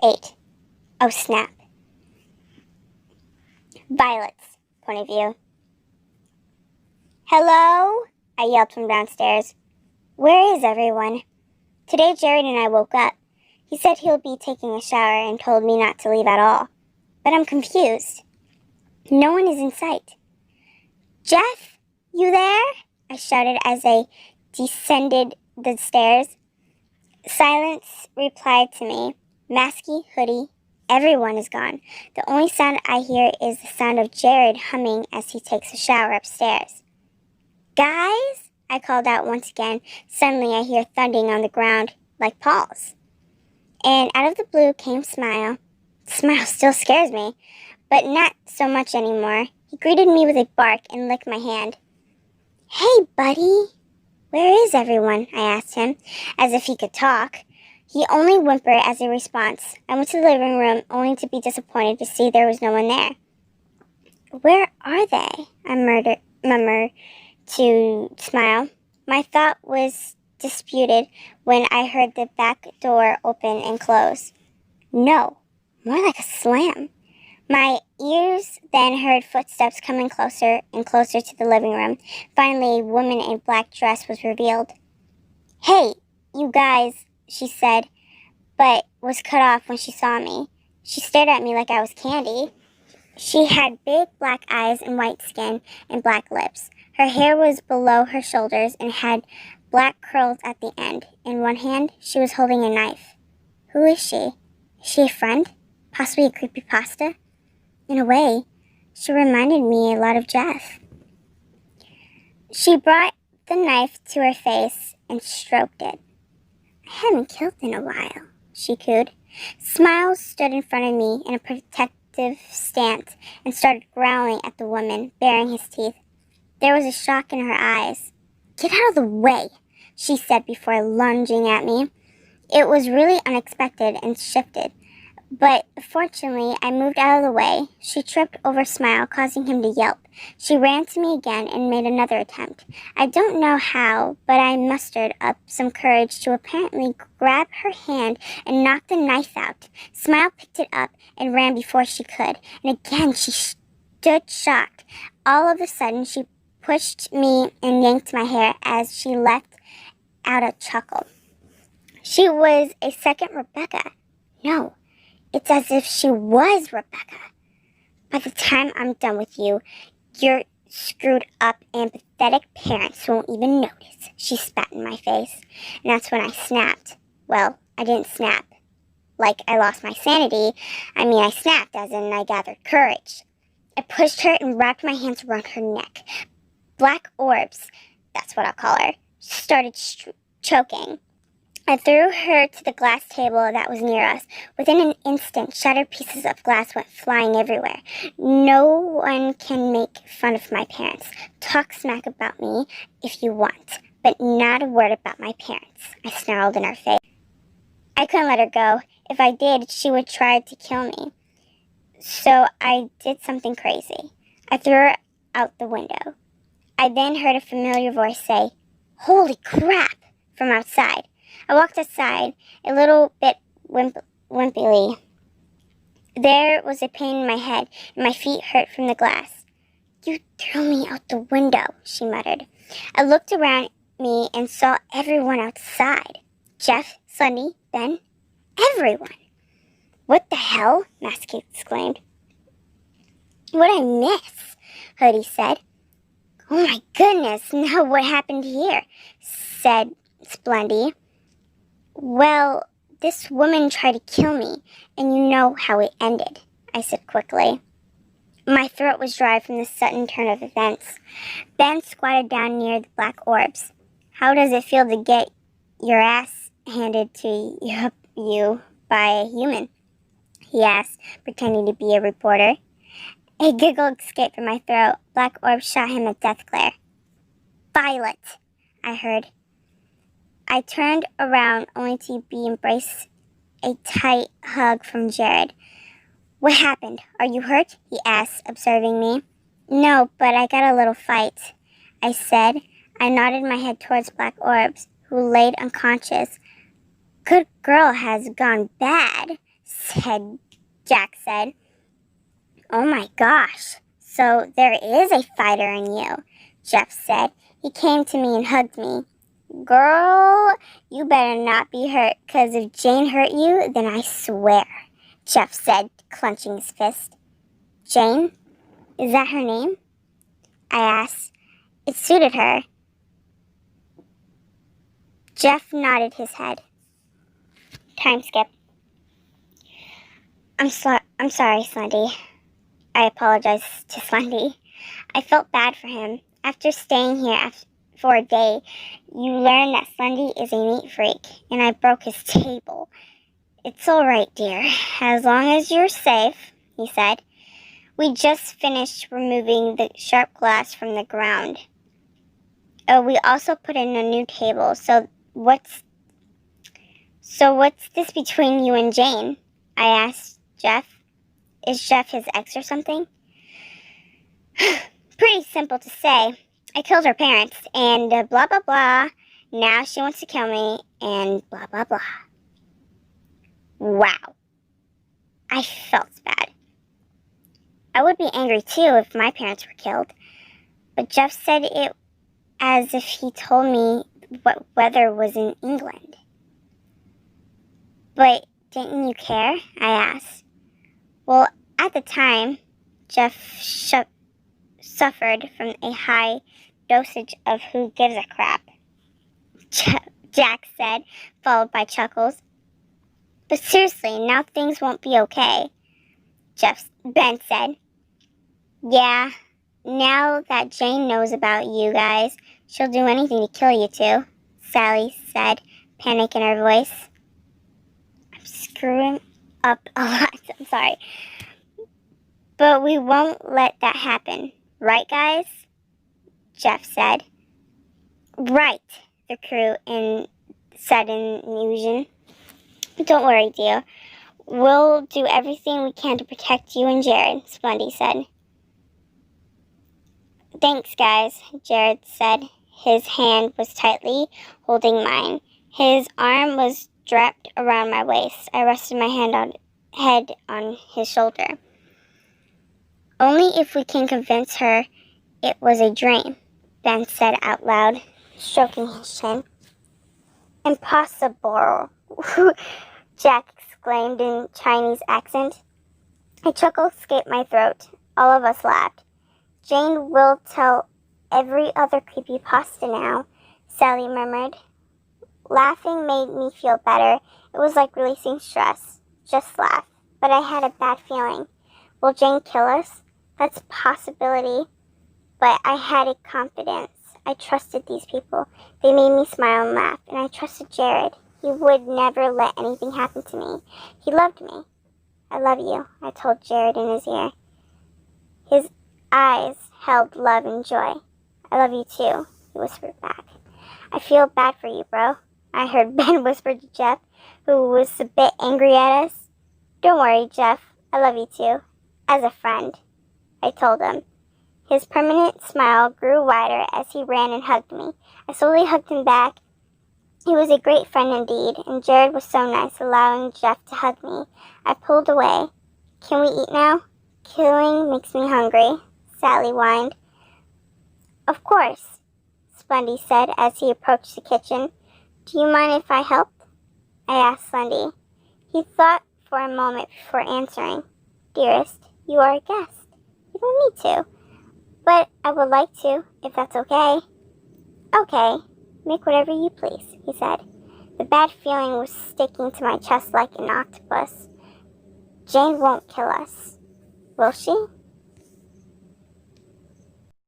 Ch.8. Oh snap. Violet's point of view. Hello? I yelled from downstairs. Where is everyone? Today Jared and I woke up. He said he'll be taking a shower and told me not to leave at all. But I'm confused. No one is in sight. Jeff, you there? I shouted as I descended the stairs. Silence replied to me. Masky, hoodie, everyone is gone. The only sound I hear is the sound of Jared humming as he takes a shower upstairs. Guys, I called out once again. Suddenly I hear thundering on the ground like paws. And out of the blue came Smile. Smile still scares me, but not so much anymore. He greeted me with a bark and licked my hand. Hey, buddy. Where is everyone? I asked him, as if he could talk. He only whimpered as a response. I went to the living room, only to be disappointed to see there was no one there. Where are they? I murmured to Smile. My thought was disputed when I heard the back door open and close. No, more like a slam. My ears then heard footsteps coming closer and closer to the living room. Finally, a woman in a black dress was revealed. Hey, you guys, she said, but was cut off when she saw me. She stared at me like I was candy. She had big black eyes and white skin and black lips. Her hair was below her shoulders and had black curls at the end. In one hand, she was holding a knife. Who is she? Is she a friend? Possibly a creepypasta? In a way, she reminded me a lot of Jeff. She brought the knife to her face and stroked it. I haven't killed in a while, she cooed. Smile stood in front of me in a protective stance and started growling at the woman, baring his teeth. There was a shock in her eyes. Get out of the way, she said before lunging at me. It was really unexpected and shifted. But fortunately, I moved out of the way. She tripped over Smile, causing him to yelp. She ran to me again and made another attempt. I don't know how, but I mustered up some courage to apparently grab her hand and knock the knife out. Smile picked it up and ran before she could. And again, she stood shocked. All of a sudden, she pushed me and yanked my hair as she let out a chuckle. She was a second Rebecca. No. It's as if she was Rebecca. By the time I'm done with you, your screwed up and pathetic parents won't even notice, she spat in my face. And that's when I snapped. Well, I didn't snap like I lost my sanity. I snapped as in I gathered courage. I pushed her and wrapped my hands around her neck. Black orbs, that's what I'll call her, started choking. I threw her to the glass table that was near us. Within an instant, shattered pieces of glass went flying everywhere. No one can make fun of my parents. Talk smack about me if you want, but not a word about my parents, I snarled in her face. I couldn't let her go. If I did, she would try to kill me. So I did something crazy. I threw her out the window. I then heard a familiar voice say, "Holy crap," from outside. I walked outside, a little bit wimpily. There was a pain in my head, and my feet hurt from the glass. You threw me out the window, she muttered. I looked around me and saw everyone outside. Jeff, Sunny, Ben, everyone. What the hell? Masky exclaimed. What'd I miss? Hoodie said. Oh my goodness, now what happened here? Said Splendy. Well, this woman tried to kill me, and you know how it ended, I said quickly. My throat was dry from the sudden turn of events. Ben squatted down near the black orbs. How does it feel to get your ass handed to you by a human? He asked, pretending to be a reporter. A giggle escaped from my throat. Black orbs shot him a death glare. Violet, I heard. I turned around only to be embraced a tight hug from Jared. What happened? Are you hurt? He asked, observing me. No, but I got a little fight, I said. I nodded my head towards Black Orbs, who laid unconscious. Good girl has gone bad, Jack said. Oh my gosh, so there is a fighter in you, Jeff said. He came to me and hugged me. Girl, you better not be hurt, 'cause if Jane hurt you, then I swear, Jeff said, clenching his fist. Jane? Is that her name? I asked. It suited her. Jeff nodded his head. Time skip. I'm sorry, Slendy. I apologized to Slendy. I felt bad for him. After staying here for a day, you learn that Slendy is a neat freak, and I broke his table. It's all right, dear, as long as you're safe, he said. We just finished removing the sharp glass from the ground. Oh, we also put in a new table, so what's this between you and Jane? I asked Jeff. Is Jeff his ex or something? Pretty simple to say. I killed her parents, and blah, blah, blah. Now she wants to kill me, and blah, blah, blah. Wow. I felt bad. I would be angry, too, if my parents were killed. But Jeff said it as if he told me what weather was in England. But didn't you care? I asked. Well, at the time, Jeff suffered from a high dosage of who gives a crap, Jack said, followed by chuckles. But seriously, now things won't be okay, Ben said. Yeah, now that Jane knows about you guys, she'll do anything to kill you two, Sally said, panic in her voice. I'm screwing up a lot, I'm sorry. But we won't let that happen, right, guys? Jeff said. Right, the crew said in unison. Don't worry, dear. We'll do everything we can to protect you and Jared, Slendy said. Thanks, guys, Jared said. His hand was tightly holding mine. His arm was draped around my waist. I rested my head on his shoulder. Only if we can convince her it was a dream, Ben said out loud, stroking his chin. Impossible, Jack exclaimed in Chinese accent. A chuckle escaped my throat. All of us laughed. Jane will tell every other creepypasta now, Sally murmured. Laughing made me feel better. It was like releasing stress. Just laugh. But I had a bad feeling. Will Jane kill us? That's a possibility. But I had a confidence. I trusted these people. They made me smile and laugh. And I trusted Jared. He would never let anything happen to me. He loved me. I love you, I told Jared in his ear. His eyes held love and joy. I love you too, he whispered back. I feel bad for you, bro, I heard Ben whisper to Jeff, who was a bit angry at us. Don't worry, Jeff. I love you too. As a friend, I told him. His permanent smile grew wider as he ran and hugged me. I slowly hugged him back. He was a great friend indeed, and Jared was so nice, allowing Jeff to hug me. I pulled away. Can we eat now? Killing makes me hungry, Sally whined. Of course, Slendy said as he approached the kitchen. Do you mind if I help? I asked Slendy. He thought for a moment before answering. Dearest, you are a guest. You don't need to. But I would like to, if that's okay. Okay, make whatever you please, he said. The bad feeling was sticking to my chest like an octopus. Jane won't kill us, will she?